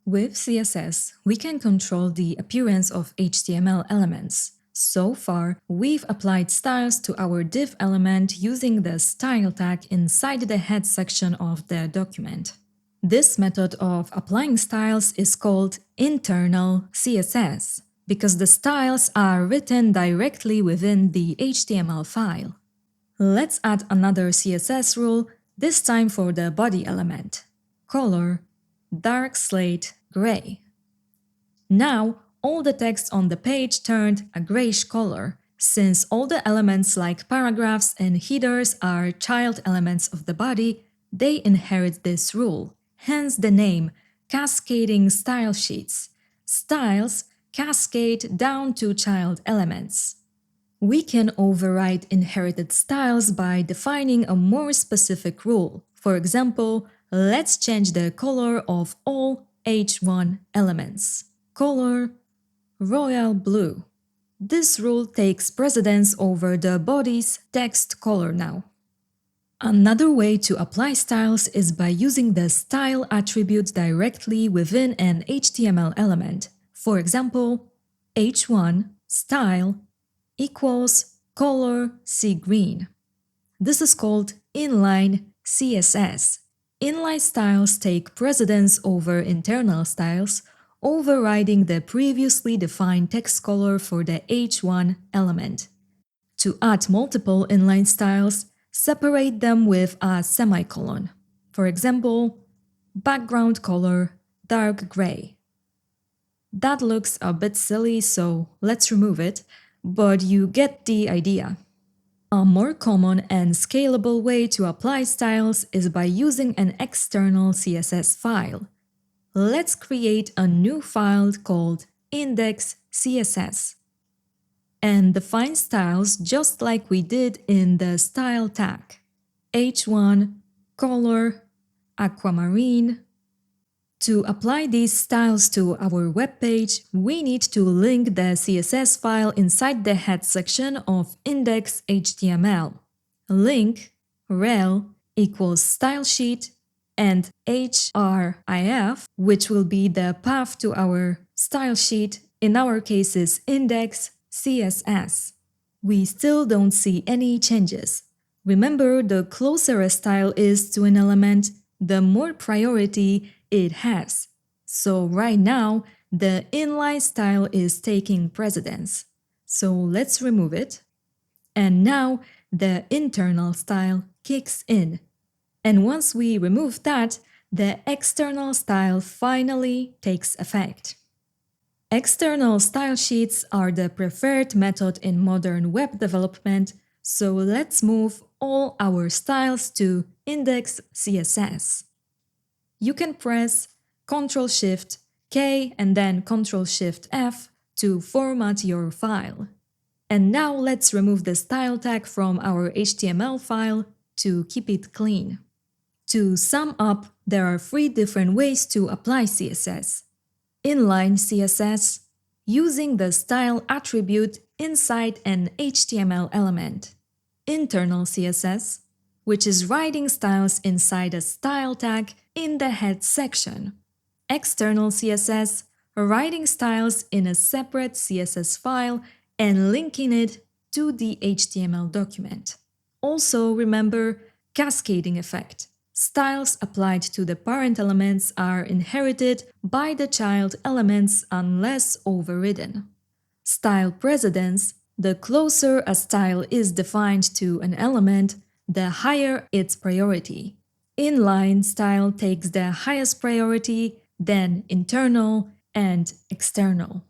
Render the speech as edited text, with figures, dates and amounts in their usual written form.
With CSS, we can control the appearance of HTML elements. So far, we've applied styles to our div element using the style tag inside the head section of the document. This method of applying styles is called internal CSS because the styles are written directly within the HTML file. Let's add another CSS rule, this time for the body element. Color dark slate gray. Now, all the text on the page turned a grayish color, since all the elements like paragraphs and headers are child elements of the body, they inherit this rule. Hence the name, cascading style sheets. Styles cascade down to child elements. We can override inherited styles by defining a more specific rule. For example, let's change the color of all H1 elements. Color royal blue. This rule takes precedence over the body's text color now. Another way to apply styles is by using the style attribute directly within an HTML element. For example, H1 style equals color sea green. This is called inline CSS. Inline styles take precedence over internal styles, overriding the previously defined text color for the H1 element. To add multiple inline styles, separate them with a semicolon. For example, background color dark gray. That looks a bit silly, so let's remove it, but you get the idea. A more common and scalable way to apply styles is by using an external CSS file. Let's create a new file called index.css and define styles just like we did in the style tag. H1, color, aquamarine. To apply these styles to our web page, we need to link the CSS file inside the head section of index.html. Link rel equals stylesheet and href, which will be the path to our stylesheet, in our case is index.css. We still don't see any changes. Remember, the closer a style is to an element, the more priority it has. So right now, the inline style is taking precedence. So let's remove it. And now the internal style kicks in. And once we remove that, the external style finally takes effect. External style sheets are the preferred method in modern web development, so let's move all our styles to index.css. You can press Ctrl-Shift-K and then Ctrl-Shift-F to format your file. And now let's remove the style tag from our HTML file to keep it clean. To sum up, there are 3 different ways to apply CSS. Inline CSS, using the style attribute inside an HTML element. Internal CSS, which is writing styles inside a style tag in the head section. External CSS, writing styles in a separate CSS file and linking it to the HTML document. Also remember cascading effect. Styles applied to the parent elements are inherited by the child elements unless overridden. Style precedence, the closer a style is defined to an element, the higher its priority. Inline style takes the highest priority, then internal and external.